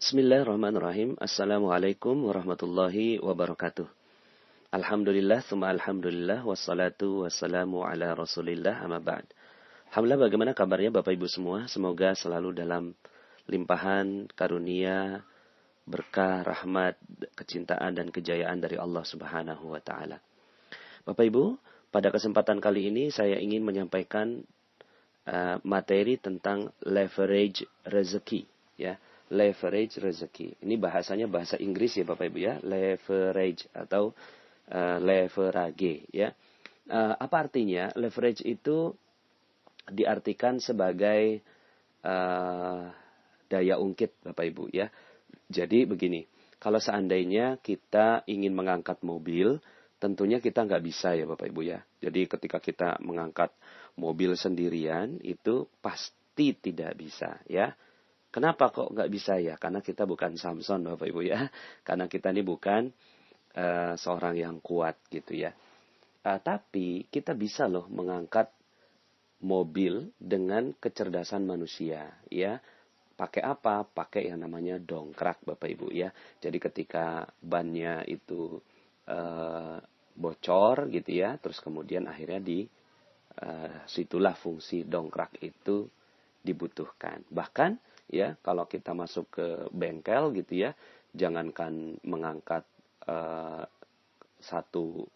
Bismillahirrahmanirrahim. Assalamualaikum warahmatullahi wabarakatuh. Alhamdulillah, summa alhamdulillah, wassalatu wassalamu ala rasulillah, amma ba'd. Alhamdulillah, bagaimana kabarnya Bapak Ibu semua? Semoga selalu dalam limpahan karunia, berkah, rahmat, kecintaan, dan kejayaan dari Allah Subhanahu wa Ta'ala. Bapak Ibu, pada kesempatan kali ini saya ingin menyampaikan materi tentang leverage rezeki, ya. Leverage rezeki. Ini bahasanya bahasa Inggris ya Bapak Ibu ya. Leverage atau leverage ya. Apa artinya? Leverage itu diartikan sebagai daya ungkit Bapak Ibu ya. Jadi begini, kalau seandainya kita ingin mengangkat mobil, tentunya kita nggak bisa ya Bapak Ibu ya. Jadi ketika kita mengangkat mobil sendirian itu pasti tidak bisa ya. Kenapa kok nggak bisa ya? Karena kita bukan Samson Bapak Ibu ya. Karena kita ini bukan seorang yang kuat gitu ya. Tapi kita bisa loh mengangkat mobil dengan kecerdasan manusia ya. Pakai apa? Pakai yang namanya dongkrak Bapak Ibu ya. Jadi ketika bannya itu bocor gitu ya. Terus kemudian akhirnya situlah fungsi dongkrak itu dibutuhkan. Bahkan ya kalau kita masuk ke bengkel gitu ya, jangankan mengangkat satu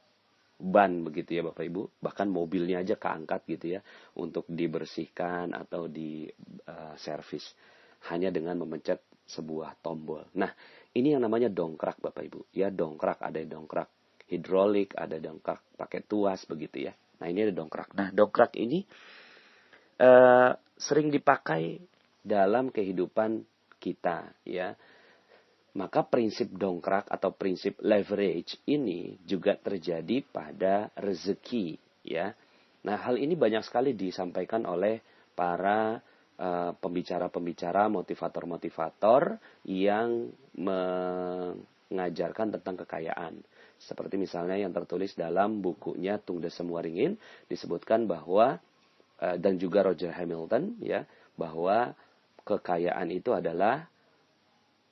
ban begitu ya Bapak Ibu, bahkan mobilnya aja keangkat gitu ya untuk dibersihkan atau di servis hanya dengan memencet sebuah tombol. Nah, ini yang namanya dongkrak Bapak Ibu. Ya, dongkrak, ada dongkrak hidrolik, ada dongkrak pakai tuas begitu ya. Nah, ini ada dongkrak. Nah, dongkrak ini sering dipakai dalam kehidupan kita ya. Maka prinsip dongkrak atau prinsip leverage ini juga terjadi pada rezeki ya. Nah, hal ini banyak sekali disampaikan oleh para pembicara-pembicara, motivator-motivator yang mengajarkan tentang kekayaan. Seperti misalnya yang tertulis dalam bukunya Tung Desem Waringin, disebutkan bahwa dan juga Roger Hamilton ya, bahwa kekayaan itu adalah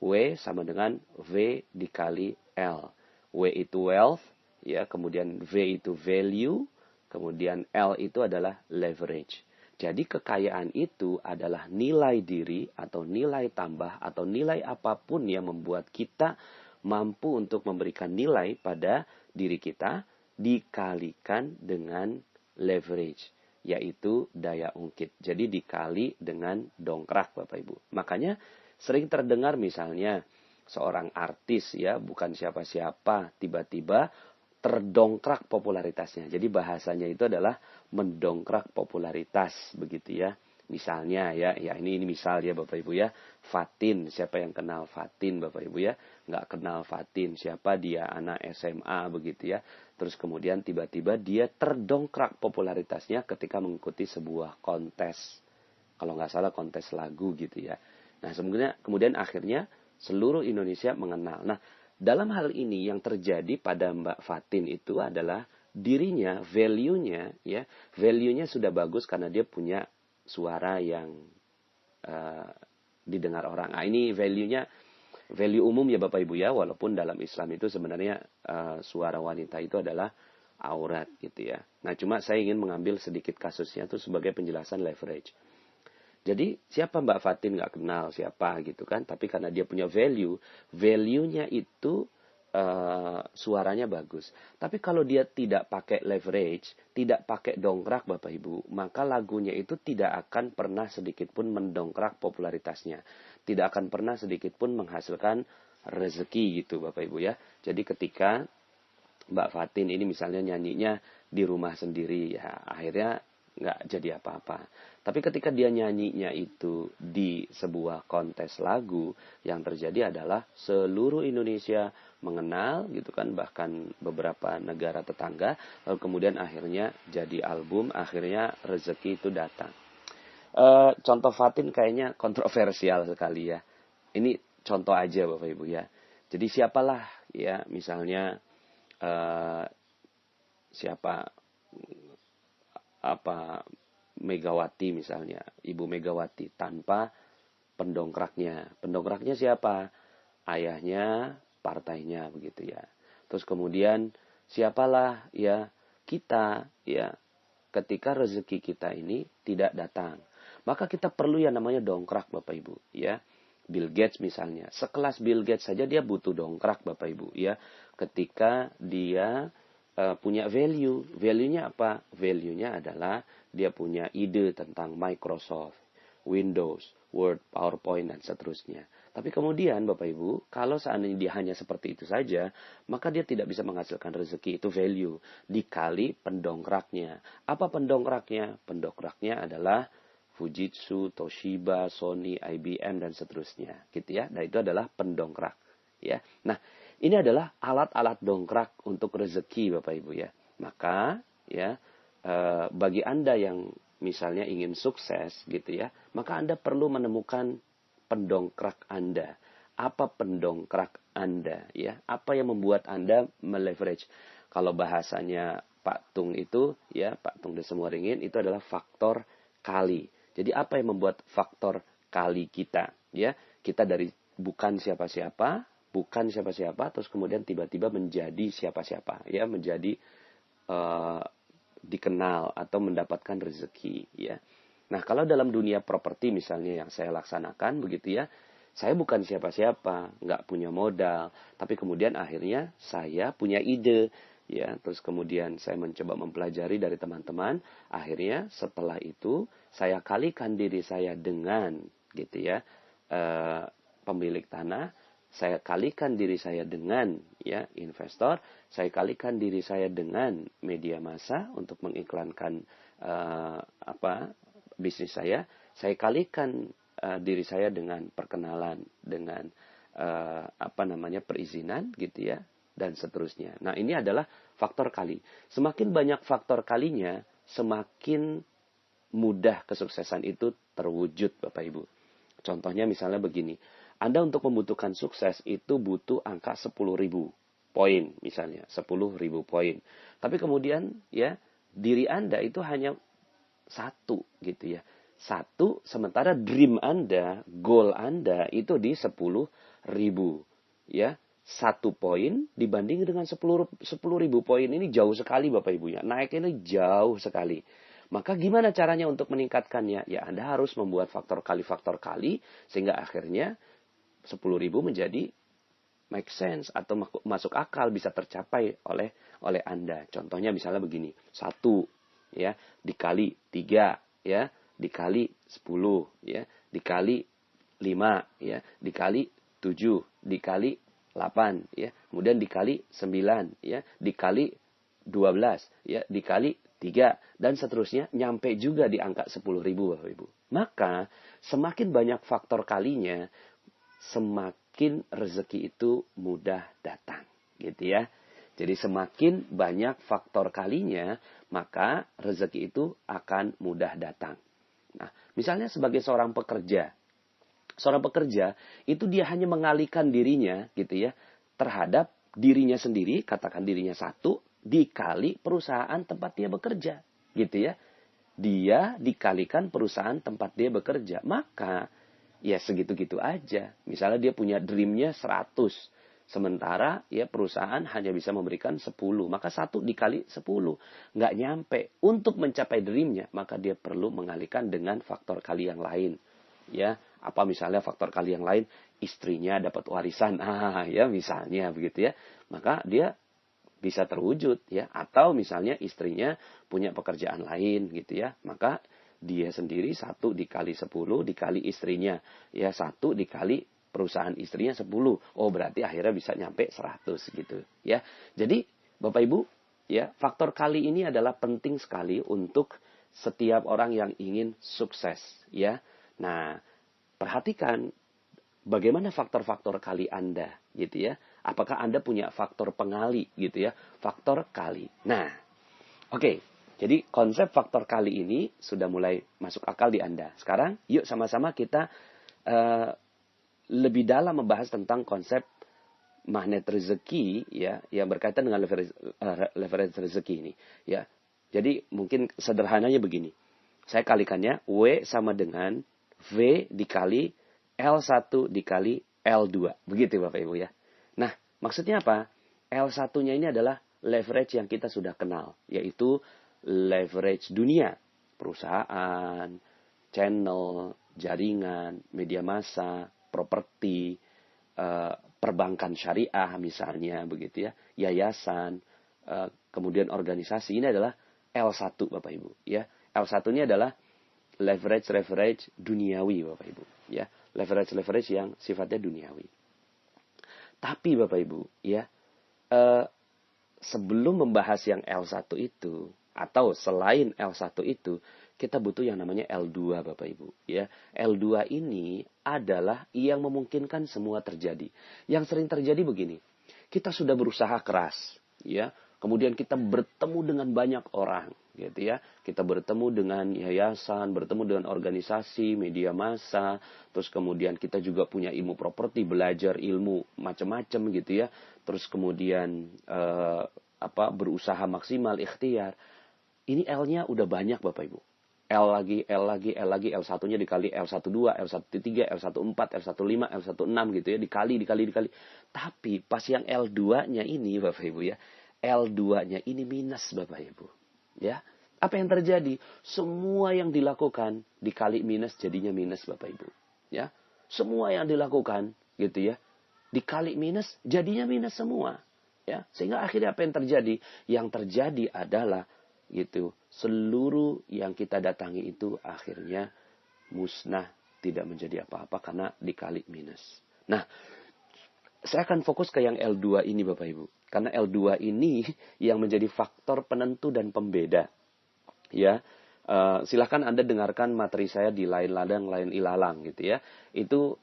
W sama dengan V dikali L. W itu wealth ya, kemudian V itu value, kemudian L itu adalah leverage. Jadi kekayaan itu adalah nilai diri atau nilai tambah atau nilai apapun yang membuat kita mampu untuk memberikan nilai pada diri kita dikalikan dengan leverage, yaitu daya ungkit. Jadi dikali dengan dongkrak Bapak Ibu. Makanya sering terdengar misalnya seorang artis ya, bukan siapa-siapa, tiba-tiba terdongkrak popularitasnya. Jadi bahasanya itu adalah mendongkrak popularitas begitu ya. Misalnya ya ini misal ya Bapak Ibu ya, Fatin, siapa yang kenal Fatin Bapak Ibu ya? Nggak kenal Fatin, siapa dia, anak SMA begitu ya. Terus kemudian tiba-tiba dia terdongkrak popularitasnya ketika mengikuti sebuah kontes. Kalau nggak salah kontes lagu gitu ya. Nah sebenarnya kemudian akhirnya seluruh Indonesia mengenal. Nah dalam hal ini yang terjadi pada Mbak Fatin itu adalah dirinya, value-nya sudah bagus karena dia punya suara yang didengar orang. Nah ini value umum ya Bapak Ibu ya, walaupun dalam Islam itu sebenarnya suara wanita itu adalah aurat gitu ya. Nah cuma saya ingin mengambil sedikit kasusnya itu sebagai penjelasan leverage. Jadi siapa Mbak Fatin nggak kenal siapa gitu kan, tapi karena dia punya value-nya itu suaranya bagus. Tapi kalau dia tidak pakai leverage, tidak pakai dongkrak Bapak Ibu, maka lagunya itu tidak akan pernah sedikit pun mendongkrak popularitasnya. Tidak akan pernah sedikit pun menghasilkan rezeki gitu Bapak Ibu ya. Jadi ketika Mbak Fatin ini misalnya nyanyinya di rumah sendiri ya, akhirnya nggak jadi apa-apa. Tapi ketika dia nyanyinya itu di sebuah kontes lagu, yang terjadi adalah seluruh Indonesia mengenal gitu kan, bahkan beberapa negara tetangga, lalu kemudian akhirnya jadi album, akhirnya rezeki itu datang. Contoh Fatin kayaknya kontroversial sekali ya. Ini contoh aja Bapak Ibu ya. Jadi siapalah ya misalnya siapa Megawati misalnya, Ibu Megawati tanpa pendongkraknya. Pendongkraknya siapa? Ayahnya, partainya begitu ya. Terus kemudian siapalah ya kita ya ketika rezeki kita ini tidak datang. Maka kita perlu yang namanya dongkrak Bapak Ibu ya. Bill Gates misalnya, sekelas Bill Gates saja dia butuh dongkrak Bapak Ibu ya. Ketika dia punya value. Value-nya apa? Value-nya adalah dia punya ide tentang Microsoft, Windows, Word, PowerPoint, dan seterusnya. Tapi kemudian Bapak Ibu, kalau seandainya dia hanya seperti itu saja, maka dia tidak bisa menghasilkan rezeki. Itu value. Dikali pendongkraknya. Apa pendongkraknya? Pendongkraknya adalah Fujitsu, Toshiba, Sony, IBM, dan seterusnya. Gitu ya. Nah itu adalah pendongkrak. Ya. Nah ini adalah alat-alat dongkrak untuk rezeki Bapak Ibu ya. Maka ya bagi Anda yang misalnya ingin sukses gitu ya, maka Anda perlu menemukan pendongkrak Anda. Apa pendongkrak Anda ya? Apa yang membuat Anda meleverage? Kalau bahasanya Pak Tung itu ya, Pak Tung Desemuaringin itu adalah faktor kali. Jadi apa yang membuat faktor kali kita ya? Kita dari bukan siapa-siapa, terus kemudian tiba-tiba menjadi siapa-siapa ya, menjadi dikenal atau mendapatkan rezeki ya. Nah, kalau dalam dunia properti misalnya yang saya laksanakan begitu ya, saya bukan siapa-siapa, nggak punya modal, tapi kemudian akhirnya saya punya ide ya, terus kemudian saya mencoba mempelajari dari teman-teman, akhirnya setelah itu saya kalikan diri saya dengan gitu ya, pemilik tanah, saya kalikan diri saya dengan ya investor, saya kalikan diri saya dengan media massa untuk mengiklankan bisnis saya kalikan diri saya dengan perkenalan, dengan perizinan gitu ya, dan seterusnya. Nah ini adalah faktor kali. Semakin banyak faktor kalinya, semakin mudah kesuksesan itu terwujud Bapak Ibu. Contohnya misalnya begini. Anda untuk membutuhkan sukses itu butuh angka 10.000 poin misalnya, 10.000 poin. Tapi kemudian ya diri Anda itu hanya satu gitu ya. Satu, sementara dream Anda, goal Anda itu di 10.000 ya. 1 poin dibanding dengan 10.000 poin ini jauh sekali Bapak Ibu ya. Naiknya ini jauh sekali. Maka gimana caranya untuk meningkatkannya? Ya Anda harus membuat faktor kali sehingga akhirnya 10.000 menjadi make sense atau masuk akal, bisa tercapai oleh Anda. Contohnya misalnya begini, 1 ya dikali 3 ya dikali 10 ya dikali 5 ya dikali 7 dikali 8 ya kemudian dikali 9 ya dikali 12 ya dikali 3 dan seterusnya, nyampe juga di angka 10.000 Bapak Ibu. Maka semakin banyak faktor kalinya, semakin rezeki itu mudah datang, gitu ya. Jadi semakin banyak faktor kalinya, maka rezeki itu akan mudah datang. Nah, misalnya sebagai seorang pekerja itu dia hanya mengalihkan dirinya, gitu ya, terhadap dirinya sendiri, katakan dirinya 1 dikali perusahaan tempat dia bekerja, gitu ya. Dia dikalikan perusahaan tempat dia bekerja, maka ya segitu-gitu aja. Misalnya dia punya dreamnya 100, sementara ya perusahaan hanya bisa memberikan 10, maka 1 dikali 10 nggak nyampe. Untuk mencapai dreamnya, maka dia perlu mengalihkan dengan faktor kali yang lain. Ya, apa misalnya faktor kali yang lain, istrinya dapat warisan, ya misalnya begitu ya, maka dia bisa terwujud ya. Atau misalnya istrinya punya pekerjaan lain gitu ya, maka dia sendiri 1 dikali 10 dikali istrinya ya 1 dikali perusahaan istrinya 10. Oh berarti akhirnya bisa nyampe 100 gitu ya. Jadi Bapak Ibu ya, faktor kali ini adalah penting sekali untuk setiap orang yang ingin sukses ya. Nah, perhatikan bagaimana faktor-faktor kali Anda gitu ya. Apakah Anda punya faktor pengali gitu ya, faktor kali. Nah, oke. Jadi konsep faktor kali ini sudah mulai masuk akal di Anda. Sekarang yuk sama-sama kita lebih dalam membahas tentang konsep magnet rezeki ya, yang berkaitan dengan leverage rezeki ini ya. Jadi mungkin sederhananya begini. Saya kalikannya W sama dengan V dikali L1 dikali L2. Begitu Bapak Ibu ya. Nah, maksudnya apa? L1-nya ini adalah leverage yang kita sudah kenal, yaitu leverage dunia, perusahaan, channel, jaringan, media massa, properti, perbankan syariah misalnya begitu ya, yayasan, kemudian organisasi. Ini adalah L1 Bapak Ibu ya. L1 ini adalah leverage duniawi Bapak Ibu ya. Leverage yang sifatnya duniawi. Tapi Bapak Ibu ya, sebelum membahas yang L1 itu atau selain L1 itu, kita butuh yang namanya L2 Bapak Ibu ya. L2 ini adalah yang memungkinkan semua terjadi. Yang sering terjadi begini. Kita sudah berusaha keras ya. Kemudian kita bertemu dengan banyak orang gitu ya. Kita bertemu dengan yayasan, bertemu dengan organisasi, media massa, terus kemudian kita juga punya ilmu properti, belajar ilmu macam-macam gitu ya. Terus kemudian berusaha maksimal, ikhtiar. Ini L-nya udah banyak Bapak Ibu. L lagi, L1-nya dikali L12, L13, L14, L15, L16 gitu ya, dikali. Tapi pas yang L2-nya ini Bapak Ibu ya, L2-nya ini minus Bapak Ibu. Ya. Apa yang terjadi? Semua yang dilakukan dikali minus jadinya minus Bapak Ibu. Ya. Semua yang dilakukan gitu ya, dikali minus jadinya minus semua. Ya. Sehingga akhirnya apa yang terjadi? Yang terjadi adalah gitu, seluruh yang kita datangi itu akhirnya musnah, tidak menjadi apa-apa karena dikali minus. Nah, saya akan fokus ke yang L2 ini Bapak Ibu. Karena L2 ini yang menjadi faktor penentu dan pembeda. Ya, silahkan Anda dengarkan materi saya di Lain Ladang, Lain Ilalang gitu ya. Itu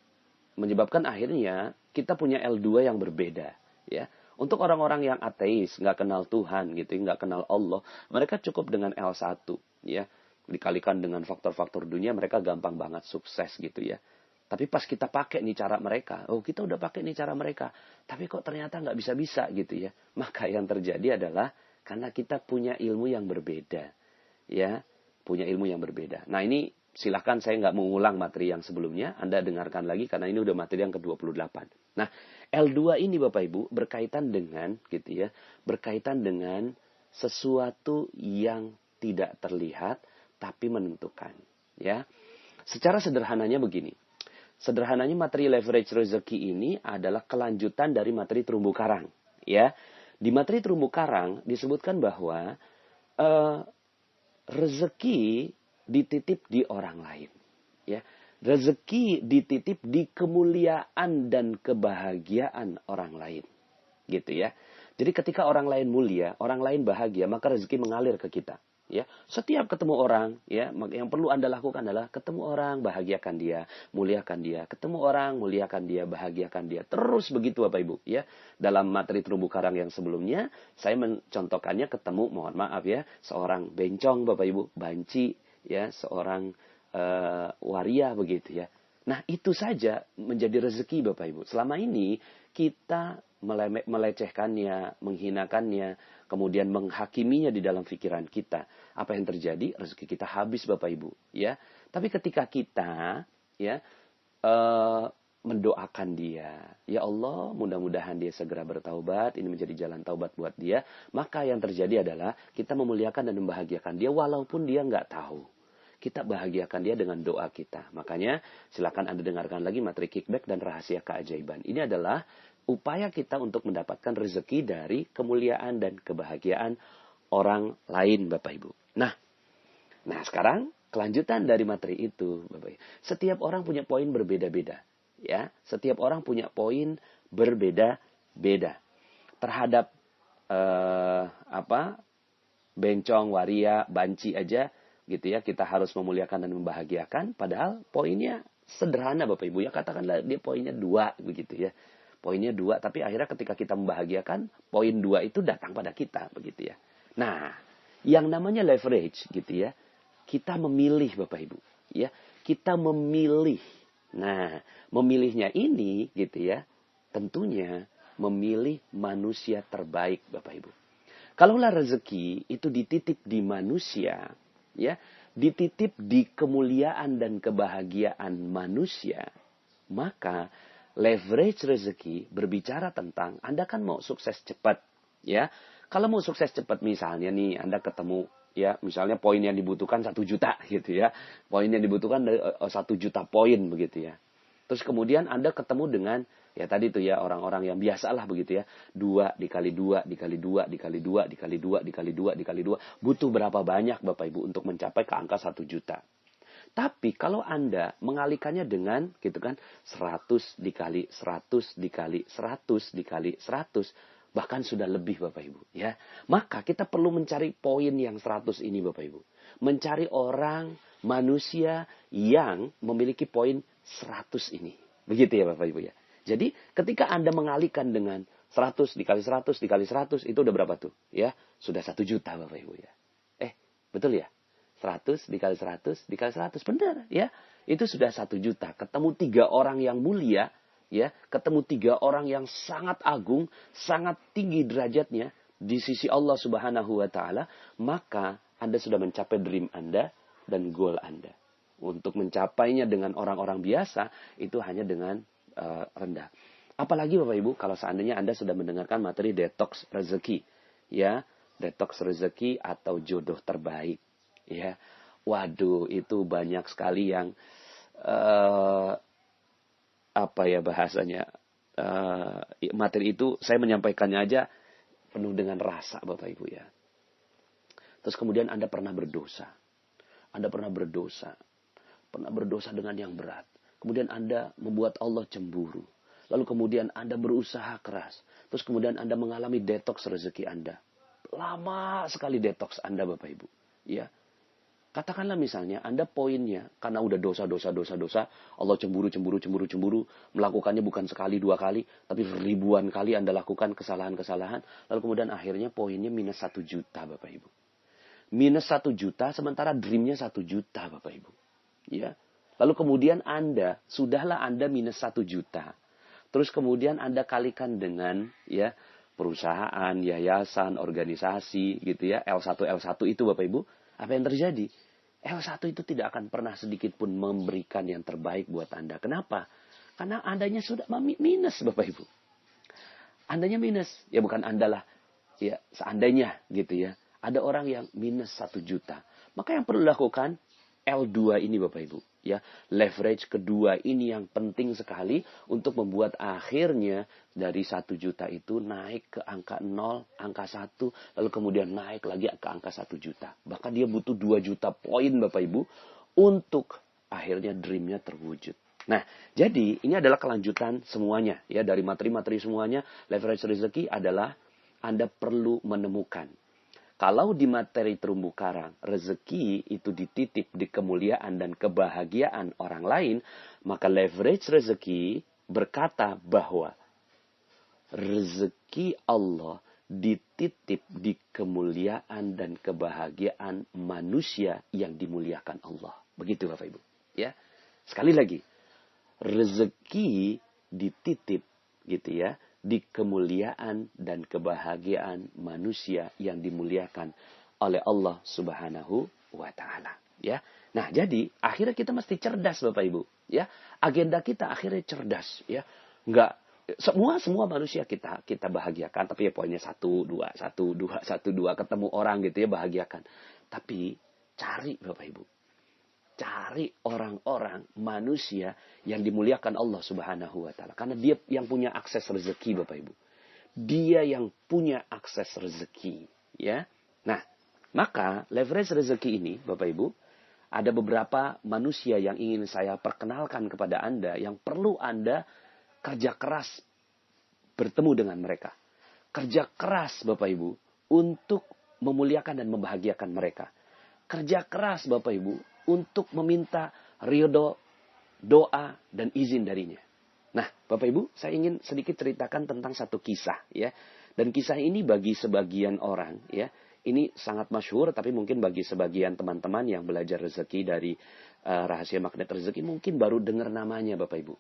menyebabkan akhirnya kita punya L2 yang berbeda. Ya. Untuk orang-orang yang ateis, nggak kenal Tuhan gitu, nggak kenal Allah, mereka cukup dengan L1 ya. Dikalikan dengan faktor-faktor dunia, mereka gampang banget sukses gitu ya. Tapi pas kita pakai nih cara mereka, kita udah pakai nih cara mereka, tapi kok ternyata nggak bisa-bisa gitu ya. Maka yang terjadi adalah karena kita punya ilmu yang berbeda, ya, punya ilmu yang berbeda. Nah ini silahkan saya nggak mengulang materi yang sebelumnya, Anda dengarkan lagi karena ini udah materi yang ke-28. Nah L2 ini Bapak Ibu berkaitan dengan gitu ya, berkaitan dengan sesuatu yang tidak terlihat tapi menentukan, ya. Secara sederhananya begini. Sederhananya materi leverage rezeki ini adalah kelanjutan dari materi terumbu karang, ya. Di materi terumbu karang disebutkan bahwa rezeki dititip di orang lain, ya. Rezeki dititip di kemuliaan dan kebahagiaan orang lain. Gitu ya. Jadi ketika orang lain mulia, orang lain bahagia, maka rezeki mengalir ke kita. Ya, setiap ketemu orang, ya, yang perlu Anda lakukan adalah ketemu orang, bahagiakan dia, muliakan dia. Ketemu orang, muliakan dia, bahagiakan dia. Terus begitu Bapak Ibu, ya. Dalam materi terumbu karang yang sebelumnya, saya mencontohkannya ketemu, mohon maaf ya, seorang bencong Bapak Ibu, banci, ya, seorang waria begitu ya. Nah itu saja menjadi rezeki Bapak Ibu. Selama ini kita melecehkannya, menghinakannya, kemudian menghakiminya di dalam pikiran kita. Apa yang terjadi? Rezeki kita habis Bapak Ibu. Ya. Tapi ketika kita ya mendoakan dia, ya Allah mudah-mudahan dia segera bertaubat, ini menjadi jalan taubat buat dia, maka yang terjadi adalah kita memuliakan dan membahagiakan dia walaupun dia nggak tahu. Kita bahagiakan dia dengan doa kita. Makanya silakan Anda dengarkan lagi materi kickback dan rahasia keajaiban. Ini adalah upaya kita untuk mendapatkan rezeki dari kemuliaan dan kebahagiaan orang lain Bapak Ibu. Nah sekarang kelanjutan dari materi itu Bapak Ibu. Setiap orang punya poin berbeda-beda. Ya, setiap orang punya poin berbeda-beda. Terhadap bencong, waria, banci aja gitu ya, kita harus memuliakan dan membahagiakan, padahal poinnya sederhana Bapak Ibu ya, katakanlah dia poinnya 2 begitu ya, poinnya 2, tapi akhirnya ketika kita membahagiakan, poin 2 itu datang pada kita begitu ya. Nah yang namanya leverage gitu ya, kita memilih Bapak Ibu ya, kita memilih. Nah memilihnya ini gitu ya, tentunya memilih manusia terbaik Bapak Ibu. Kalaulah rezeki itu dititip di manusia, ya, dititip di kemuliaan dan kebahagiaan manusia, Maka leverage rezeki berbicara tentang Anda kan mau sukses cepat, ya. Kalau mau sukses cepat misalnya nih Anda ketemu ya misalnya poin yang dibutuhkan 1 juta gitu ya. Poin yang dibutuhkan 1 juta poin begitu ya. Terus kemudian Anda ketemu dengan ya tadi tuh ya orang-orang yang biasalah begitu ya. 2 dikali 2 dikali 2 dikali 2 dikali 2 dikali 2 dikali 2. Butuh berapa banyak Bapak Ibu untuk mencapai ke angka 1 juta. Tapi kalau Anda mengalihkannya dengan gitu kan 100 dikali 100 dikali 100 dikali 100 bahkan sudah lebih Bapak Ibu ya. Maka kita perlu mencari poin yang 100 ini Bapak Ibu. Mencari orang manusia yang memiliki poin 100 ini. Begitu ya Bapak Ibu ya. Jadi ketika Anda mengalihkan dengan 100 dikali 100 dikali 100 itu udah berapa tuh? Ya, sudah 1 juta Bapak Ibu ya. Betul ya? 100 dikali 100 dikali 100. Benar ya. Itu sudah 1 juta. Ketemu 3 orang yang mulia. Ya, ketemu 3 orang yang sangat agung. Sangat tinggi derajatnya. Di sisi Allah subhanahu wa ta'ala. Maka Anda sudah mencapai dream Anda. Dan goal Anda. Untuk mencapainya dengan orang-orang biasa. Itu hanya dengan rendah. Apalagi Bapak Ibu. Kalau seandainya Anda sudah mendengarkan materi detox rezeki. Ya. Detox rezeki atau jodoh terbaik. Ya, waduh itu banyak sekali yang apa ya bahasanya materi itu saya menyampaikannya aja penuh dengan rasa Bapak Ibu ya. Terus kemudian Anda pernah berdosa, pernah berdosa dengan yang berat. Kemudian Anda membuat Allah cemburu. Lalu kemudian Anda berusaha keras. Terus kemudian Anda mengalami detox rezeki Anda. Lama sekali detox Anda Bapak Ibu, ya. Katakanlah misalnya Anda poinnya karena udah dosa, Allah cemburu, melakukannya bukan sekali, 2 kali, tapi ribuan kali Anda lakukan kesalahan-kesalahan, lalu kemudian akhirnya poinnya minus 1 juta Bapak Ibu. Minus 1 juta sementara dreamnya 1 juta Bapak Ibu. Ya. Lalu kemudian sudahlah Anda minus 1 juta. Terus kemudian Anda kalikan dengan ya perusahaan, yayasan, organisasi gitu ya, L1 itu Bapak Ibu. Apa yang terjadi? L1 itu tidak akan pernah sedikit pun memberikan yang terbaik buat Anda. Kenapa? Karena Andanya sudah minus Bapak Ibu. Andanya minus. Ya bukan Anda lah. Ya seandainya gitu ya. Ada orang yang minus 1 juta. Maka yang perlu dilakukan L2 ini Bapak Ibu. Ya, leverage kedua ini yang penting sekali untuk membuat akhirnya dari 1 juta itu naik ke angka 0, angka 1, lalu kemudian naik lagi ke angka 1 juta. Bahkan dia butuh 2 juta poin Bapak Ibu untuk akhirnya dreamnya terwujud. Nah, jadi ini adalah kelanjutan semuanya ya dari materi-materi semuanya. Leverage rezeki adalah Anda perlu menemukan. Kalau di materi terumbu karang, rezeki itu dititip di kemuliaan dan kebahagiaan orang lain, maka leverage rezeki berkata bahwa rezeki Allah dititip di kemuliaan dan kebahagiaan manusia yang dimuliakan Allah. Begitu Bapak Ibu. Ya. Sekali lagi, rezeki dititip gitu ya. Di kemuliaan dan kebahagiaan manusia yang dimuliakan oleh Allah Subhanahu wa Ta'ala. Ya. Nah, jadi akhirnya kita mesti cerdas Bapak Ibu. Ya. Agenda kita akhirnya cerdas. Ya. Enggak, semua manusia kita bahagiakan. Tapi ya poinnya 1, 2, ketemu orang gitu ya bahagiakan. Tapi cari Bapak Ibu. Cari orang-orang manusia yang dimuliakan Allah Subhanahu wa Ta'ala. Karena dia yang punya akses rezeki Bapak Ibu. Dia yang punya akses rezeki. Ya. Nah, maka leverage rezeki ini Bapak Ibu. Ada beberapa manusia yang ingin saya perkenalkan kepada Anda. Yang perlu Anda kerja keras bertemu dengan mereka. Kerja keras Bapak Ibu. Untuk memuliakan dan membahagiakan mereka. Kerja keras Bapak Ibu. Untuk meminta ridho, doa, dan izin darinya. Nah, Bapak Ibu, saya ingin sedikit ceritakan tentang satu kisah. Ya. Dan kisah ini bagi sebagian orang, ya, ini sangat masyhur, tapi mungkin bagi sebagian teman-teman yang belajar rezeki dari rahasia magnet rezeki, mungkin baru dengar namanya Bapak Ibu.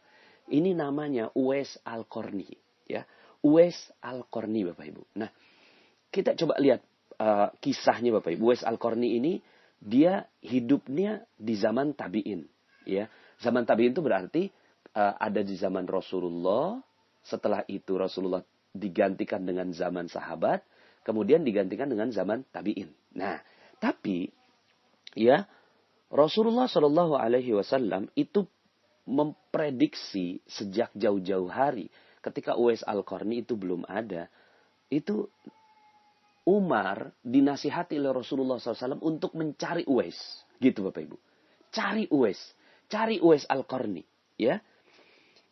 Ini namanya Uwais Al-Qarni. Ya. Uwais Al-Qarni Bapak Ibu. Nah, kita coba lihat kisahnya Bapak Ibu. Uwais Al-Qarni ini, dia hidupnya di zaman tabi'in. Ya. Zaman tabi'in itu berarti ada di zaman Rasulullah. Setelah itu Rasulullah digantikan dengan zaman sahabat, kemudian digantikan dengan zaman tabi'in. Nah, tapi ya Rasulullah Shallallahu Alaihi Wasallam itu memprediksi sejak jauh-jauh hari, ketika Uwais Al-Qarni itu belum ada, itu Umar dinasihati oleh Rasulullah SAW untuk mencari Uwais, gitu Bapak Ibu. Cari Uwais Al-Qarni, ya.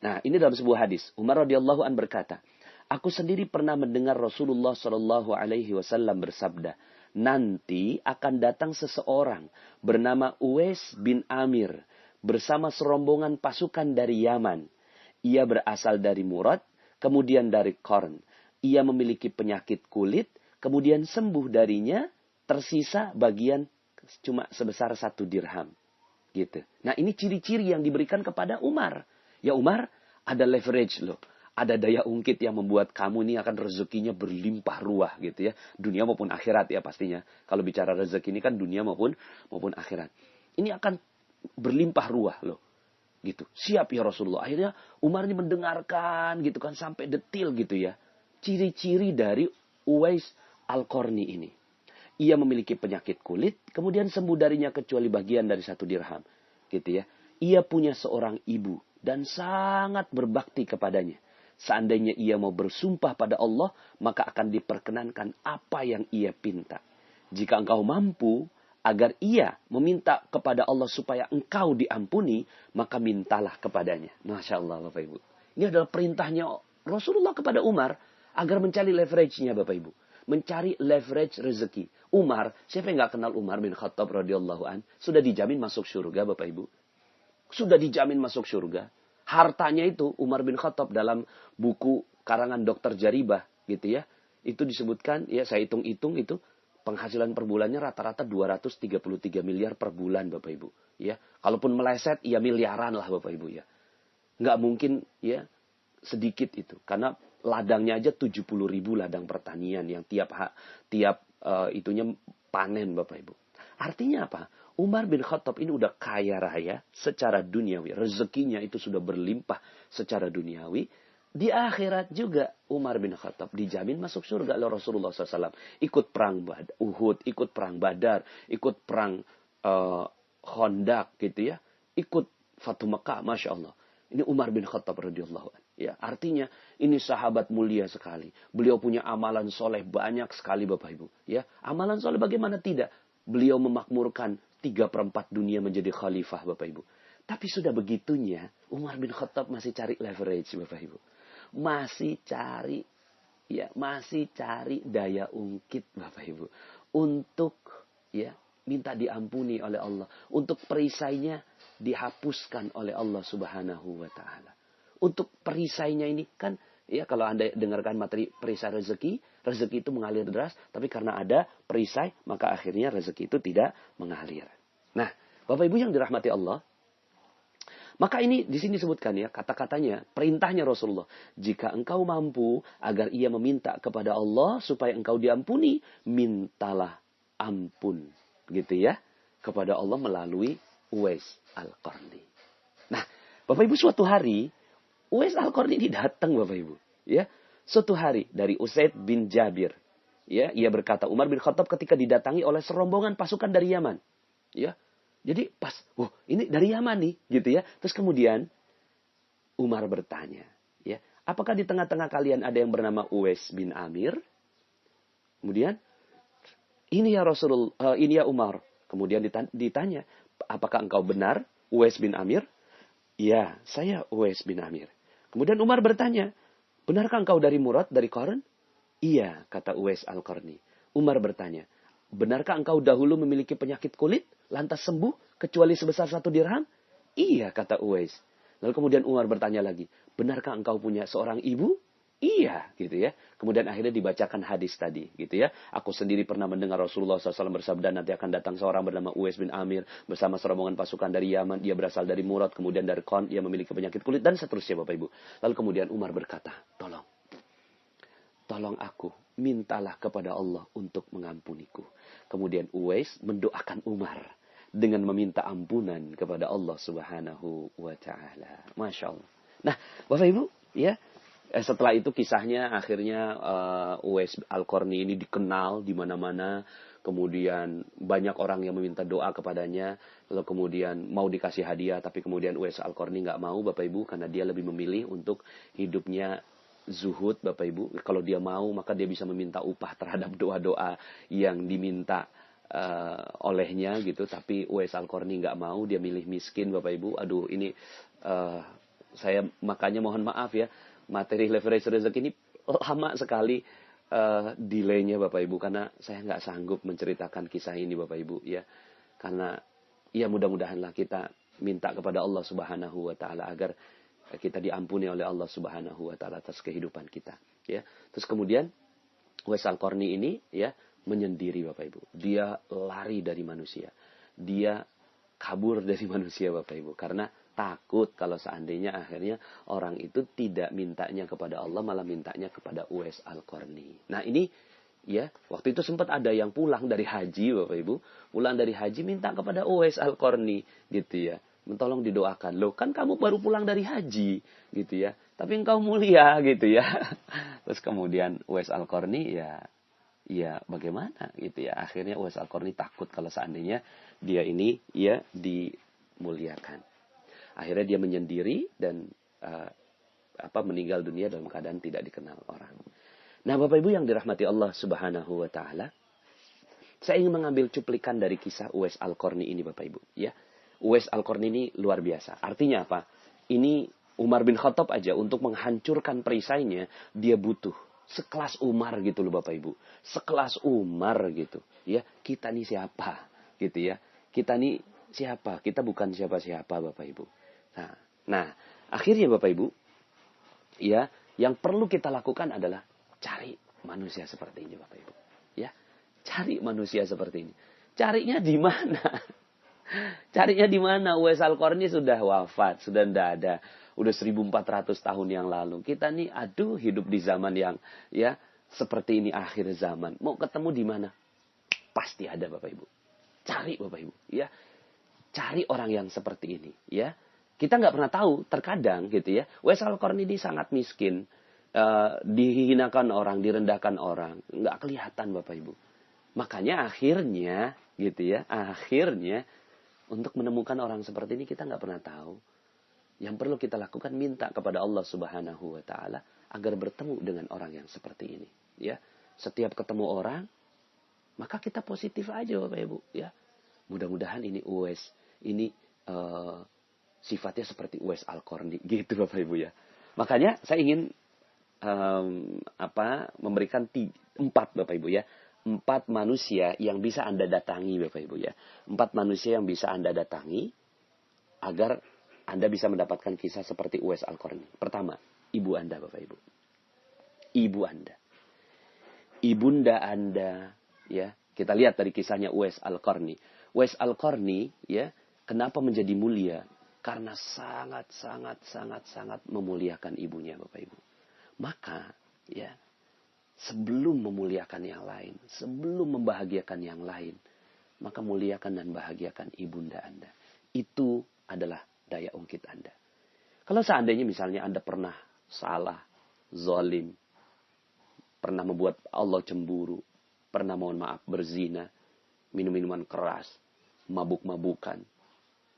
Nah, ini dalam sebuah hadis. Umar radhiyallahu an berkata, aku sendiri pernah mendengar Rasulullah Shallallahu Alaihi Wasallam bersabda, nanti akan datang seseorang bernama Uwais bin Amir bersama serombongan pasukan dari Yaman. Ia berasal dari Murad, kemudian dari Qarn. Ia memiliki penyakit kulit, kemudian sembuh darinya, tersisa bagian cuma sebesar 1 dirham. Gitu. Nah, ini ciri-ciri yang diberikan kepada Umar. Ya Umar, ada leverage loh. Ada daya ungkit yang membuat kamu ini akan rezekinya berlimpah ruah gitu ya. Dunia maupun akhirat ya pastinya. Kalau bicara rezeki ini kan dunia maupun akhirat. Ini akan berlimpah ruah loh. Gitu. Siap ya Rasulullah. Akhirnya Umar ini mendengarkan gitu kan sampai detil gitu ya. Ciri-ciri dari Uwais Al-Qarni ini. Ia memiliki penyakit kulit, kemudian sembuh darinya kecuali bagian dari 1 dirham. Gitu ya. Ia punya seorang ibu dan sangat berbakti kepadanya. Seandainya ia mau bersumpah pada Allah, maka akan diperkenankan apa yang ia pinta. Jika engkau mampu agar ia meminta kepada Allah supaya engkau diampuni, maka mintalah kepadanya. Masya Allah Bapak Ibu. Ini adalah perintahnya Rasulullah kepada Umar agar mencari leverage-nya Bapak Ibu. Mencari leverage rezeki. Umar, siapa yang gak kenal Umar bin Khattab radhiyallahu an? Sudah dijamin masuk surga Bapak Ibu. Sudah dijamin masuk surga. Hartanya itu Umar bin Khattab dalam buku karangan Dr. Jaribah gitu ya. Itu disebutkan, ya saya hitung-hitung itu penghasilan per bulannya rata-rata 233 miliar per bulan Bapak Ibu. Ya, kalaupun meleset ya miliaran lah Bapak Ibu ya. Nggak mungkin ya sedikit itu. Karena ladangnya aja 70.000 ladang pertanian yang tiap itunya panen Bapak Ibu. Artinya apa? Umar bin Khattab ini udah kaya raya secara duniawi. Rezekinya itu sudah berlimpah secara duniawi. Di akhirat juga Umar bin Khattab dijamin masuk surga oleh Rasulullah SAW. Ikut perang Uhud, ikut perang Badar, ikut perang Khandaq gitu ya. Ikut Fatu Mekah, Masya Allah. Ini Umar bin Khattab radhiyallahu anhu. Ya, artinya ini sahabat mulia sekali. Beliau punya amalan soleh banyak sekali Bapak Ibu. Ya, amalan soleh bagaimana tidak? Beliau memakmurkan 3/4 dunia menjadi khalifah Bapak Ibu. Tapi sudah begitunya, Umar bin Khattab masih cari leverage Bapak Ibu. Masih cari daya ungkit Bapak Ibu. Untuk ya minta diampuni oleh Allah. Untuk perisainya dihapuskan oleh Allah Subhanahu wa taala. Untuk perisainya ini kan ya kalau Anda dengarkan materi perisai rezeki itu mengalir deras, tapi karena ada perisai maka akhirnya rezeki itu tidak mengalir. Nah, Bapak Ibu yang dirahmati Allah, maka ini di sini disebutkan ya kata-katanya, perintahnya Rasulullah, jika engkau mampu agar ia meminta kepada Allah supaya engkau diampuni, mintalah ampun gitu ya kepada Allah melalui Uwais Al-Qarni. Nah, Bapak Ibu suatu hari Uwais Al-Qarni ini datang Bapak Ibu, ya. Suatu hari dari Usaid bin Jabir, ya, ia berkata, Umar bin Khattab ketika didatangi oleh serombongan pasukan dari Yaman, ya. Jadi pas, ini dari Yaman nih, gitu ya. Terus kemudian Umar bertanya, ya, apakah di tengah-tengah kalian ada yang bernama Uwais bin Amir? Kemudian, ini ya Rasulullah, ini ya Umar. Kemudian ditanya, apakah engkau benar Uwais bin Amir? Ya, saya Uwais bin Amir. Kemudian Umar bertanya, benarkah engkau dari Murad, dari Qarn? Iya, kata Uwais Al-Qarni. Umar bertanya, benarkah engkau dahulu memiliki penyakit kulit, lantas sembuh, kecuali sebesar 1 dirham? Iya, kata Uwais. Lalu kemudian Umar bertanya lagi, benarkah engkau punya seorang ibu? Iya, gitu ya. Kemudian akhirnya dibacakan hadis tadi, gitu ya. Aku sendiri pernah mendengar Rasulullah SAW bersabda, nanti akan datang seorang bernama Uwais bin Amir bersama serombongan pasukan dari Yaman. Dia berasal dari Murad, kemudian dari Qarn. Dia memiliki penyakit kulit dan seterusnya, Bapak Ibu. Lalu kemudian Umar berkata, tolong aku, mintalah kepada Allah untuk mengampuniku. Kemudian Uwais mendoakan Umar. dengan meminta ampunan kepada Allah Subhanahu wa taala. Masya Allah. Nah, Bapak Ibu, ya, setelah itu kisahnya akhirnya Uwais Al-Qarni ini dikenal di mana-mana. Kemudian banyak orang yang meminta doa kepadanya. Lalu kemudian mau dikasih hadiah, tapi kemudian Uwais Al-Qarni nggak mau, Bapak Ibu, karena dia lebih memilih untuk hidupnya zuhud, Bapak Ibu. Kalau dia mau, maka dia bisa meminta upah terhadap doa-doa yang diminta olehnya gitu. Tapi Uwais Al-Qarni nggak mau, dia milih miskin, Bapak Ibu. Aduh, ini saya makanya mohon maaf ya, materi leverage rezeki ini lama sekali delaynya Bapak Ibu, karena saya nggak sanggup menceritakan kisah ini Bapak Ibu ya. Karena ya mudah-mudahanlah kita minta kepada Allah Subhanahu wa taala agar kita diampuni oleh Allah Subhanahu wa taala atas kehidupan kita ya. Terus kemudian Uwais Al-Qarni ini ya menyendiri Bapak Ibu. Dia lari dari manusia. Dia kabur dari manusia Bapak Ibu, karena takut kalau seandainya akhirnya orang itu tidak mintanya kepada Allah, malah mintanya kepada Uwais Al-Qarni. Nah ini ya, waktu itu sempat ada yang pulang dari haji Bapak Ibu, pulang dari haji minta kepada Uwais Al-Qarni gitu ya, tolong didoakan. Loh, kan kamu baru pulang dari haji gitu ya, tapi engkau mulia gitu ya. Terus kemudian Uwais Al-Qarni ya bagaimana gitu ya, akhirnya Uwais Al-Qarni takut kalau seandainya dia ini ya dimuliakan. Akhirnya dia menyendiri dan meninggal dunia dalam keadaan tidak dikenal orang. Nah, Bapak Ibu yang dirahmati Allah Subhanahu wa taala, saya ingin mengambil cuplikan dari kisah Uwais Al-Qarni ini Bapak Ibu, ya. Uwais Al-Qarni ini luar biasa. Artinya apa? Ini Umar bin Khattab aja untuk menghancurkan perisainya, dia butuh sekelas Umar gitu loh Bapak Ibu. Sekelas Umar gitu, ya. Kita nih siapa? Gitu ya. Kita nih siapa? Kita bukan siapa-siapa Bapak Ibu. Nah, akhirnya Bapak Ibu, ya, yang perlu kita lakukan adalah cari manusia seperti ini Bapak Ibu. Ya, cari manusia seperti ini. Carinya di mana? Carinya di mana? Uwais Al-Qarni sudah wafat, sudah tidak ada. Udah 1400 tahun yang lalu. Kita nih, aduh, hidup di zaman yang ya seperti ini, akhir zaman. Mau ketemu di mana? Pasti ada Bapak Ibu. Cari Bapak Ibu, ya. Cari orang yang seperti ini, ya. Kita nggak pernah tahu, terkadang gitu ya. Uwais Al-Qarni ini sangat miskin, dihinakan orang, direndahkan orang, nggak kelihatan Bapak Ibu. Makanya akhirnya, gitu ya, akhirnya untuk menemukan orang seperti ini kita nggak pernah tahu. Yang perlu kita lakukan, minta kepada Allah Subhanahu wa taala agar bertemu dengan orang yang seperti ini, ya. Setiap ketemu orang, maka kita positif aja Bapak Ibu, ya. Mudah-mudahan ini Uwais, ini sifatnya seperti Uwais Al-Qarni gitu Bapak Ibu ya. Makanya saya ingin memberikan 4 Bapak Ibu ya. 4 manusia yang bisa Anda datangi Bapak Ibu ya. 4 manusia yang bisa Anda datangi agar Anda bisa mendapatkan kisah seperti Uwais Al-Qarni. Pertama, ibu Anda Bapak Ibu. Ibu Anda. Ibunda Anda ya. Kita lihat dari kisahnya Uwais Al-Qarni. Uwais Al-Qarni ya, kenapa menjadi mulia? Karena sangat memuliakan ibunya Bapak Ibu. Maka ya, sebelum memuliakan yang lain, sebelum membahagiakan yang lain, maka muliakan dan bahagiakan ibunda Anda. Itu adalah daya ungkit Anda. Kalau seandainya misalnya Anda pernah salah, zalim, pernah membuat Allah cemburu, pernah mohon maaf berzina, minum-minuman keras, mabuk-mabukan,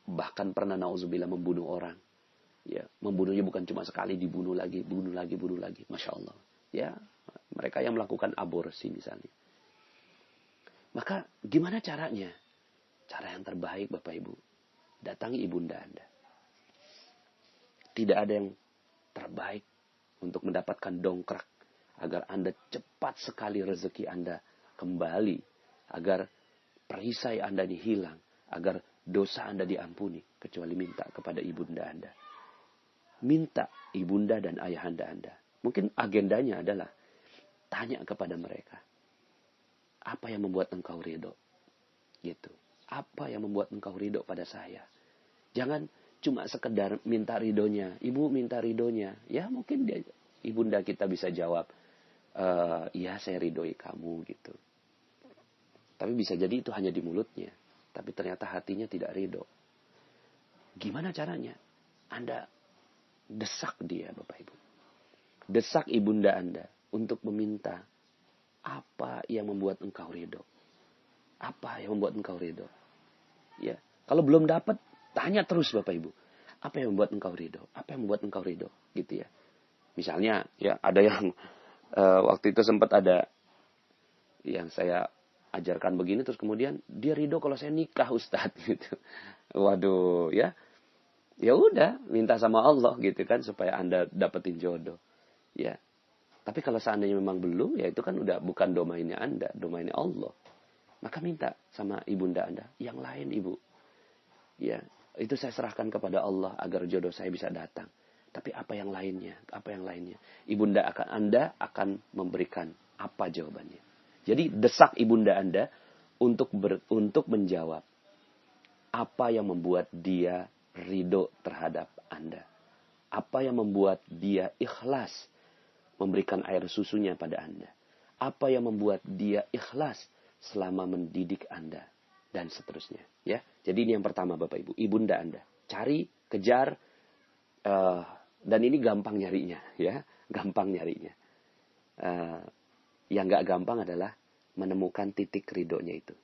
bahkan pernah nauzubillah membunuh orang. Ya, membunuhnya bukan cuma sekali, dibunuh lagi. Masya Allah. Ya, mereka yang melakukan aborsi misalnya. Maka gimana caranya? Cara yang terbaik Bapak Ibu, datangi ibunda Anda. Tidak ada yang terbaik untuk mendapatkan dongkrak agar Anda cepat sekali rezeki Anda kembali, agar perisai Anda ini hilang, agar dosa Anda diampuni, kecuali minta kepada ibunda Anda. Minta ibunda dan ayahanda Anda. Mungkin agendanya adalah tanya kepada mereka, apa yang membuat engkau ridho? Gitu. Apa yang membuat engkau ridho pada saya? Jangan cuma sekedar minta ridhonya. Ibu minta ridhonya. Ya mungkin ibunda kita bisa jawab, ya saya ridhoi kamu gitu. Tapi bisa jadi itu hanya di mulutnya. tapi ternyata hatinya tidak ridho. Gimana caranya? Anda desak dia, Bapak Ibu. Desak ibunda Anda untuk meminta apa yang membuat engkau ridho. Apa yang membuat engkau ridho? Ya, kalau belum dapat, tanya terus Bapak Ibu. Apa yang membuat engkau ridho? Apa yang membuat engkau ridho? Gitu ya. Misalnya, ya ada yang waktu itu sempat ada yang saya ajarkan begini, terus kemudian dia ridho kalau saya nikah, Ustadz, gitu. Waduh, ya. Ya udah, minta sama Allah gitu kan supaya Anda dapetin jodoh. Ya. Tapi kalau seandainya memang belum, ya itu kan udah bukan domainnya Anda, domainnya Allah. Maka minta sama ibunda Anda, yang lain Ibu. Ya, itu saya serahkan kepada Allah agar jodoh saya bisa datang. Tapi apa yang lainnya? Apa yang lainnya? Anda akan memberikan apa jawabannya. Jadi desak ibunda Anda untuk menjawab apa yang membuat dia ridho terhadap Anda. Apa yang membuat dia ikhlas memberikan air susunya pada Anda. Apa yang membuat dia ikhlas selama mendidik Anda. Dan seterusnya. Ya. Jadi ini yang pertama Bapak Ibu. Ibunda Anda. Cari, kejar. Dan ini gampang nyarinya. Ya. Gampang nyarinya. Yang gak gampang adalah menemukan titik ridhonya itu.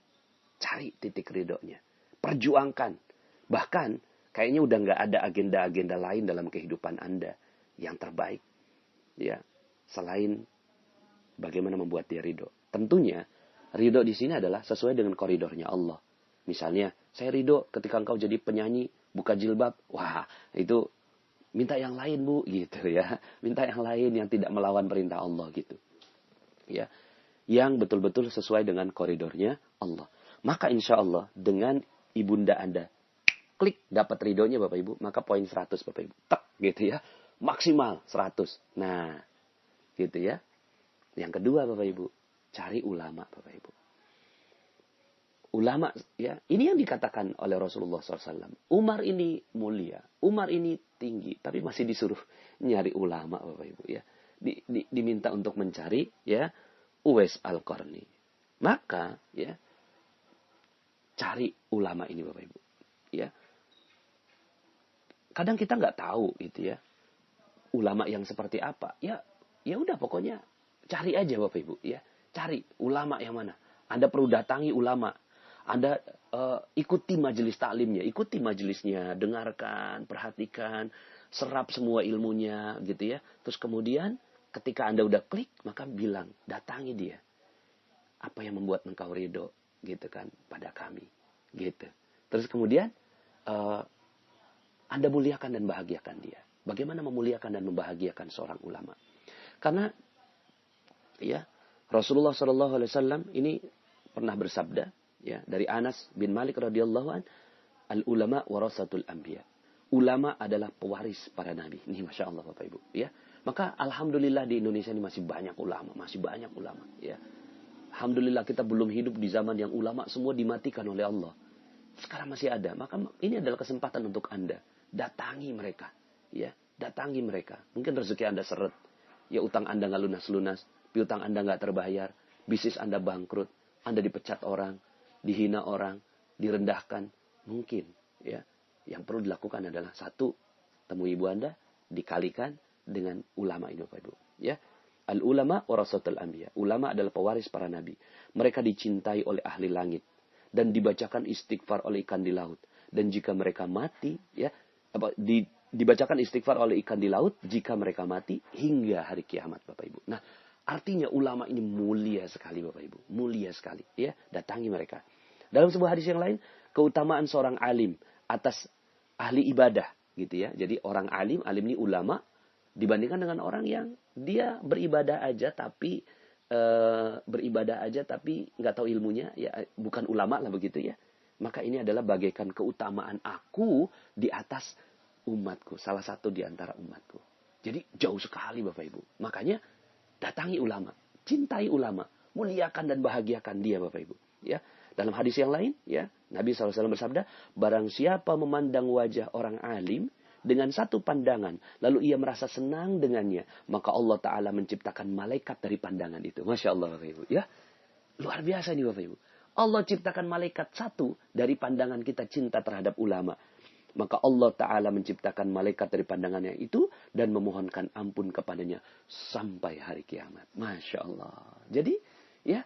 Cari titik ridhonya. Perjuangkan. Bahkan kayaknya udah gak ada agenda-agenda lain dalam kehidupan Anda yang terbaik. Ya. Selain bagaimana membuat dia ridho. Tentunya ridho di sini adalah sesuai dengan koridornya Allah. Misalnya, saya ridho ketika engkau jadi penyanyi, buka jilbab. Wah, itu minta yang lain Bu, gitu ya. Minta yang lain yang tidak melawan perintah Allah gitu. Ya. Yang betul-betul sesuai dengan koridornya Allah. Maka insya Allah dengan ibunda Anda klik dapat ridhonya Bapak Ibu, maka poin 100 Bapak Ibu. Tak gitu ya. Maksimal 100. Nah, gitu ya. Yang kedua Bapak Ibu, cari ulama Bapak Ibu. Ulama ya, ini yang dikatakan oleh Rasulullah SAW. Umar ini mulia, Umar ini tinggi, tapi masih disuruh nyari ulama Bapak Ibu ya. Diminta untuk mencari ya Uwais Al-Qarni. Maka ya cari ulama ini Bapak Ibu. Ya. Kadang kita nggak tahu gitu ya. Ulama yang seperti apa? Ya udah pokoknya cari aja Bapak Ibu ya. Cari ulama yang mana. Anda perlu datangi ulama. Anda ikuti majelis taklimnya, ikuti majelisnya, dengarkan, perhatikan, serap semua ilmunya gitu ya. Terus kemudian ketika Anda udah klik, maka bilang, datangi dia. Apa yang membuat engkau ridho gitu kan pada kami gitu. Terus kemudian Anda muliakan dan bahagiakan dia. Bagaimana memuliakan dan membahagiakan seorang ulama? Karena ya Rasulullah SAW ini pernah bersabda ya dari Anas bin Malik radhiyallahu an, al ulama warasatul anbiya. Ulama adalah pewaris para nabi. Ini masya Allah Bapak Ibu ya. Maka alhamdulillah di Indonesia ini masih banyak ulama, ya. Alhamdulillah kita belum hidup di zaman yang ulama semua dimatikan oleh Allah. Sekarang masih ada. Maka ini adalah kesempatan untuk Anda. Datangi mereka. Ya, datangi mereka. Mungkin rezeki Anda seret. Ya utang Anda nggak lunas-lunas. Piutang Anda nggak terbayar. Bisnis Anda bangkrut. Anda dipecat orang. Dihina orang. Direndahkan. Mungkin. Ya, yang perlu dilakukan adalah satu. Temui ibu Anda. Dikalikan dengan ulama ini Bapak Ibu. Ya. Al-ulama warasatul anbiya. Ulama adalah pewaris para nabi. Mereka dicintai oleh ahli langit. Dan dibacakan istighfar oleh ikan di laut. Dan jika mereka mati, ya, dibacakan istighfar oleh ikan di laut jika mereka mati hingga hari kiamat Bapak Ibu. Nah, artinya ulama ini mulia sekali Bapak Ibu. Mulia sekali. Ya, datangi mereka. Dalam sebuah hadis yang lain, keutamaan seorang alim atas ahli ibadah. Gitu ya. Jadi orang alim ini ulama, dibandingkan dengan orang yang dia beribadah aja tapi nggak tahu ilmunya, ya bukan ulama lah begitu ya. Maka ini adalah bagaikan keutamaan aku di atas umatku, salah satu di antara umatku. Jadi jauh sekali Bapak Ibu. Makanya datangi ulama, cintai ulama, muliakan dan bahagiakan dia Bapak Ibu. Ya, dalam hadis yang lain, ya Nabi SAW bersabda, barang siapa memandang wajah orang alim dengan satu pandangan, lalu ia merasa senang dengannya, maka Allah Ta'ala menciptakan malaikat dari pandangan itu. Masya Allah Bapak Ibu. Ya, luar biasa nih Bapak Ibu. Allah ciptakan malaikat satu dari pandangan kita cinta terhadap ulama. Maka Allah Ta'ala menciptakan malaikat dari pandangannya itu dan memohonkan ampun kepadanya sampai hari kiamat. Masya Allah. Jadi, ya,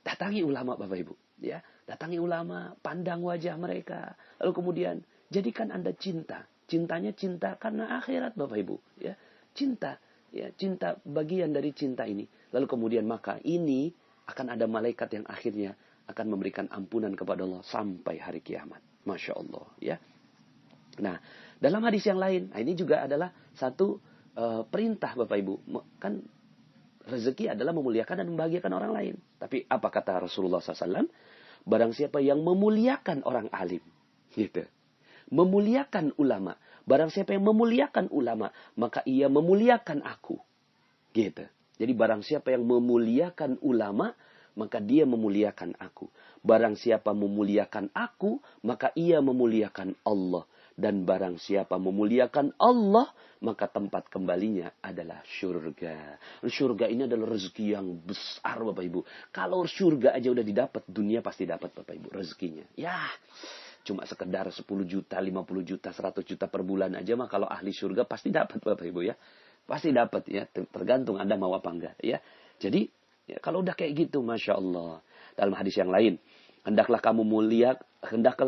datangi ulama Bapak Ibu. Ya, datangi ulama, pandang wajah mereka. Lalu kemudian, jadikan Anda cinta. Cintanya cinta karena akhirat Bapak Ibu. Ya, cinta. Ya, cinta bagian dari cinta ini. Lalu kemudian maka ini akan ada malaikat yang akhirnya akan memberikan ampunan kepada Allah sampai hari kiamat. Masya Allah. Ya. Nah, dalam hadis yang lain, nah ini juga adalah satu perintah Bapak Ibu. Kan rezeki adalah memuliakan dan membahagiakan orang lain. Tapi apa kata Rasulullah SAW? Barang siapa yang memuliakan orang alim. Gitu. Memuliakan ulama. Barang siapa yang memuliakan ulama, maka ia memuliakan aku. Gitu. Jadi barang siapa yang memuliakan ulama, maka dia memuliakan aku. Barang siapa memuliakan aku, maka ia memuliakan Allah. Dan barang siapa memuliakan Allah, maka tempat kembalinya adalah surga. Surga ini adalah rezeki yang besar Bapak Ibu. Kalau surga aja udah didapat, dunia pasti dapat Bapak Ibu rezekinya. Ya, cuma sekedar 10 juta, 50 juta, 100 juta per bulan aja mah kalau ahli surga pasti dapat Bapak Ibu ya. Pasti dapat ya, tergantung Anda mau apa enggak ya. Jadi, ya, kalau udah kayak gitu, Masya Allah. Dalam hadis yang lain, hendaklah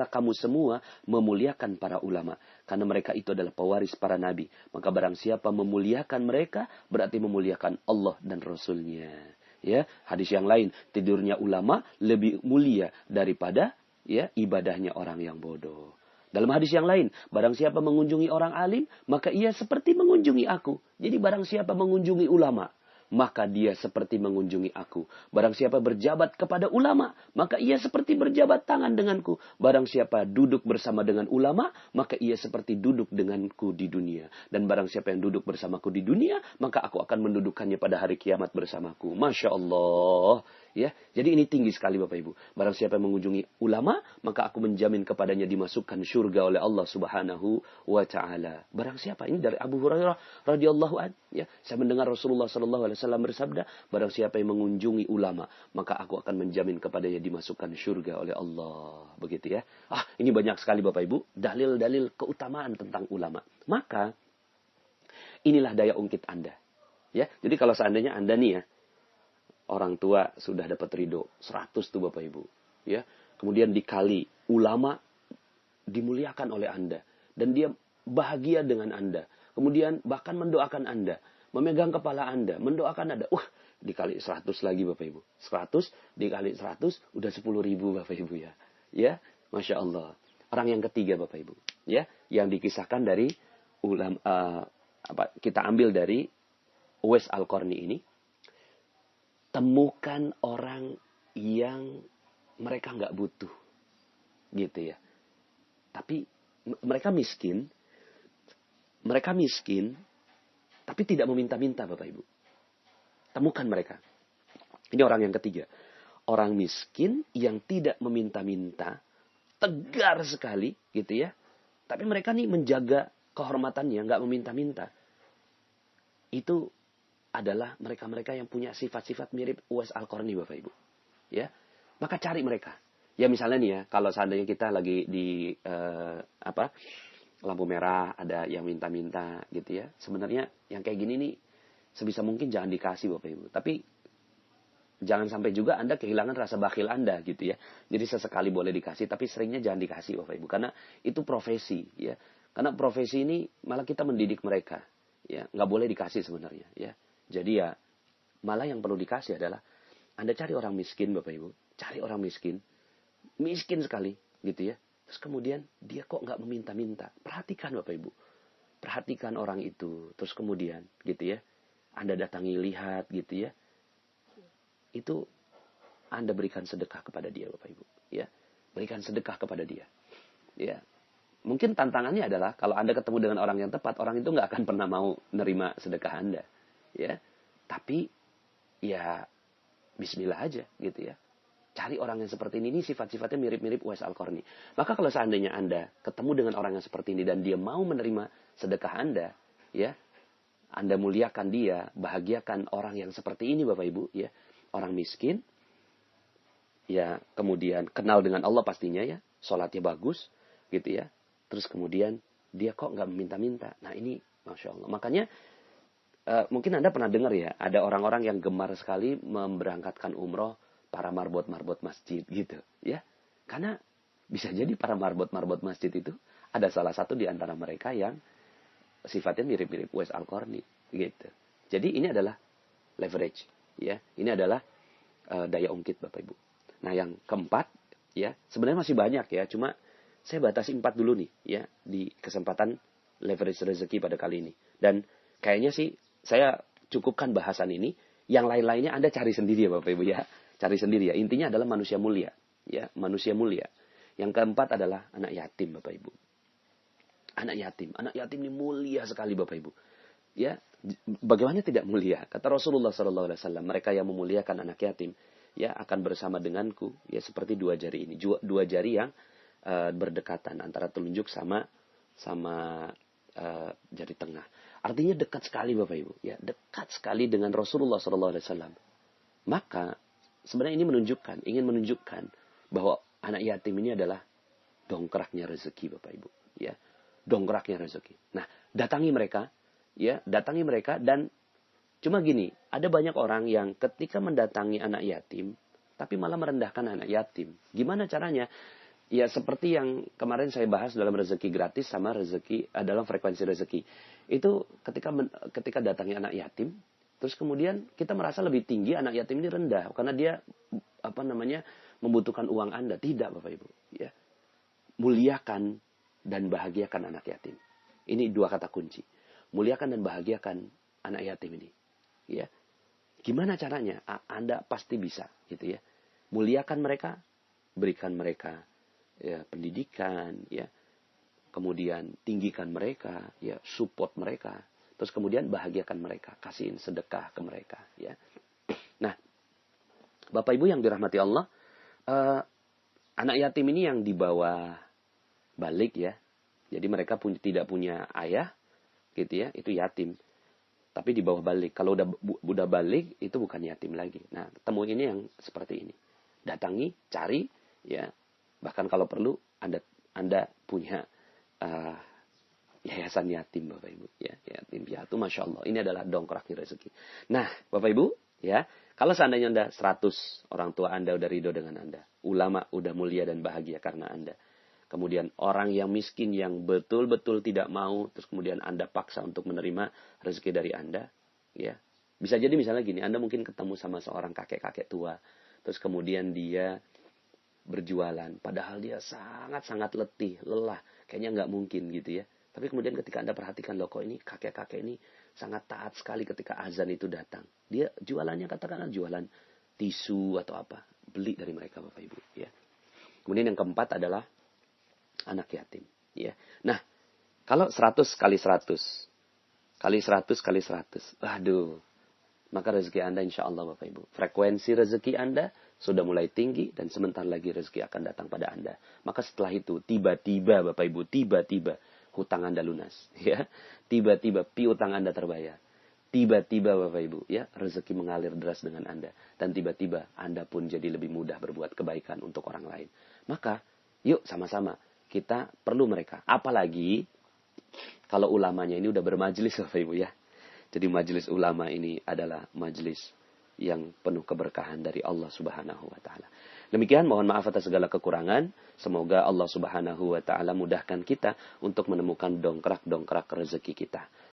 kamu semua memuliakan para ulama. Karena mereka itu adalah pewaris para nabi. Maka barang siapa memuliakan mereka, berarti memuliakan Allah dan Rasulnya. Ya, hadis yang lain, tidurnya ulama lebih mulia daripada ya ibadahnya orang yang bodoh. Dalam hadis yang lain, barang siapa mengunjungi orang alim, maka ia seperti mengunjungi aku. Jadi barang siapa mengunjungi ulama, maka dia seperti mengunjungi aku. Barang siapa berjabat kepada ulama, maka ia seperti berjabat tangan denganku. Barang siapa duduk bersama dengan ulama, maka ia seperti duduk denganku di dunia. Dan barang siapa yang duduk bersamaku di dunia, maka aku akan mendudukannya pada hari kiamat bersamaku. Masya Allah. Ya, jadi ini tinggi sekali Bapak Ibu. Barang siapa yang mengunjungi ulama, maka aku menjamin kepadanya dimasukkan surga oleh Allah Subhanahu wa taala. Barang siapa? Ini dari Abu Hurairah radhiyallahu an, ya. Saya mendengar Rasulullah sallallahu alaihi wasallam bersabda, barang siapa yang mengunjungi ulama, maka aku akan menjamin kepadanya dimasukkan surga oleh Allah. Begitu ya. Ini banyak sekali Bapak Ibu dalil-dalil keutamaan tentang ulama. Maka inilah daya ungkit Anda. Ya. Jadi kalau seandainya Anda nih ya, orang tua sudah dapat ridho 100 tuh Bapak Ibu, ya. Kemudian dikali ulama dimuliakan oleh Anda dan dia bahagia dengan Anda. Kemudian bahkan mendoakan Anda, memegang kepala Anda, mendoakan Anda. Dikali 100 lagi Bapak Ibu. 100 dikali 100 udah 10.000 Bapak Ibu ya. Ya, Masya Allah. Orang yang ketiga Bapak Ibu, ya, yang dikisahkan dari kita ambil dari Uwais Al-Qarni ini. Temukan orang yang mereka nggak butuh, gitu ya. Tapi mereka miskin, tapi tidak meminta-minta Bapak Ibu. Temukan mereka. Ini orang yang ketiga. Orang miskin yang tidak meminta-minta, tegar sekali, gitu ya. Tapi mereka nih menjaga kehormatannya, nggak meminta-minta. Itu adalah mereka-mereka yang punya sifat-sifat mirip Uwais Al-Qarni Bapak Ibu. Ya. Maka cari mereka. Ya misalnya nih ya, kalau seandainya kita lagi di lampu merah, ada yang minta-minta gitu ya. Sebenarnya yang kayak gini nih sebisa mungkin jangan dikasih Bapak Ibu. Tapi jangan sampai juga Anda kehilangan rasa bakhil Anda gitu ya. Jadi sesekali boleh dikasih, tapi seringnya jangan dikasih Bapak Ibu. Karena itu profesi ya. Karena profesi ini malah kita mendidik mereka. Ya, nggak boleh dikasih sebenarnya ya. Jadi ya, malah yang perlu dikasih adalah, Anda cari orang miskin Bapak Ibu. Cari orang miskin. Miskin sekali gitu ya. Terus kemudian, dia kok nggak meminta-minta. Perhatikan Bapak Ibu. Perhatikan orang itu. Terus kemudian gitu ya. Anda datangi, lihat gitu ya. Itu Anda berikan sedekah kepada dia Bapak Ibu. Ya. Berikan sedekah kepada dia. Ya. Mungkin tantangannya adalah, kalau Anda ketemu dengan orang yang tepat, orang itu nggak akan pernah mau nerima sedekah Anda. Ya, tapi ya bismillah aja gitu ya. Cari orang yang seperti ini sifat-sifatnya mirip-mirip Uwais Al-Qarni. Maka kalau seandainya Anda ketemu dengan orang yang seperti ini dan dia mau menerima sedekah Anda, ya, Anda muliakan dia, bahagiakan orang yang seperti ini Bapak Ibu, ya, orang miskin ya kemudian kenal dengan Allah pastinya ya, sholatnya bagus gitu ya. Terus kemudian dia kok nggak meminta-minta. Nah ini Masya Allah. Makanya mungkin Anda pernah dengar ya, ada orang-orang yang gemar sekali memberangkatkan umroh para marbot-marbot masjid gitu ya. Karena bisa jadi para marbot-marbot masjid itu ada salah satu di antara mereka yang sifatnya mirip-mirip Uwais Al-Qarni gitu. Jadi ini adalah leverage ya. Ini adalah daya ungkit Bapak Ibu. Nah, yang keempat ya, sebenarnya masih banyak ya, cuma saya batasi 4 dulu nih ya di kesempatan leverage rezeki pada kali ini. Dan kayaknya sih saya cukupkan bahasan ini. Yang lain-lainnya Anda cari sendiri ya Bapak Ibu ya. Cari sendiri ya. Intinya adalah manusia mulia ya, manusia mulia. Yang keempat adalah anak yatim Bapak Ibu. Anak yatim ini mulia sekali Bapak Ibu. Ya, bagaimana tidak mulia? Kata Rasulullah SAW, mereka yang memuliakan anak yatim ya akan bersama denganku ya seperti 2 jari ini. 2 jari yang berdekatan antara telunjuk sama jari tengah. Artinya dekat sekali Bapak Ibu, ya, dekat sekali dengan Rasulullah SAW. Maka sebenarnya ini ingin menunjukkan bahwa anak yatim ini adalah dongkraknya rezeki Bapak Ibu, ya. Dongkraknya rezeki. Nah, datangi mereka dan cuma gini, ada banyak orang yang ketika mendatangi anak yatim tapi malah merendahkan anak yatim. Gimana caranya? Ya seperti yang kemarin saya bahas dalam rezeki gratis sama rezeki dalam frekuensi rezeki. Itu ketika datangi anak yatim, terus kemudian kita merasa lebih tinggi, anak yatim ini rendah karena dia membutuhkan uang Anda. Tidak Bapak Ibu, ya. Muliakan dan bahagiakan anak yatim. Ini 2 kata kunci. Muliakan dan bahagiakan anak yatim ini. Ya. Gimana caranya? Anda pasti bisa, gitu ya. Muliakan mereka, berikan mereka ya pendidikan, ya. Kemudian tinggikan mereka, ya, support mereka. Terus kemudian bahagiakan mereka, kasihin sedekah ke mereka, ya. Nah, Bapak Ibu yang dirahmati Allah, anak yatim ini yang dibawa balik ya. Jadi mereka tidak punya ayah gitu ya, itu yatim. Tapi di bawah balik. Kalau udah balik itu bukan yatim lagi. Nah, temu ini yang seperti ini. Datangi, cari ya. Bahkan kalau perlu Anda punya yayasan yatim Bapak Ibu ya, yatim piatu, Masya Allah. Ini adalah dongkraknya rezeki. Nah, Bapak Ibu ya, kalau seandainya Anda 100 orang tua Anda udah ridho dengan Anda, ulama udah mulia dan bahagia karena Anda. Kemudian orang yang miskin yang betul-betul tidak mau, terus kemudian Anda paksa untuk menerima rezeki dari Anda, ya. Bisa jadi misalnya gini, Anda mungkin ketemu sama seorang kakek-kakek tua, terus kemudian dia berjualan, padahal dia sangat-sangat letih, lelah, kayaknya nggak mungkin gitu ya. Tapi kemudian ketika Anda perhatikan, loh kok ini kakek-kakek ini sangat taat sekali ketika azan itu datang. Dia jualannya katakanlah jualan tisu atau apa, beli dari mereka Bapak Ibu, ya. Kemudian yang keempat adalah anak yatim, ya. Nah, kalau 100 kali 100 kali 100 kali 100, aduh, maka rezeki Anda insya Allah Bapak Ibu, frekuensi rezeki Anda sudah mulai tinggi dan sebentar lagi rezeki akan datang pada Anda. Maka setelah itu tiba-tiba Bapak Ibu, tiba-tiba hutang Anda lunas, ya. Tiba-tiba piutang Anda terbayar. Tiba-tiba Bapak Ibu, ya, rezeki mengalir deras dengan Anda dan tiba-tiba Anda pun jadi lebih mudah berbuat kebaikan untuk orang lain. Maka yuk sama-sama kita perlu mereka. Apalagi kalau ulamanya ini udah bermajelis Bapak Ibu ya. Jadi majelis ulama ini adalah majelis yang penuh keberkahan dari Allah Subhanahu wa taala. Demikian, mohon maaf atas segala kekurangan. Semoga Allah Subhanahu wa taala mudahkan kita untuk menemukan dongkrak-dongkrak rezeki kita.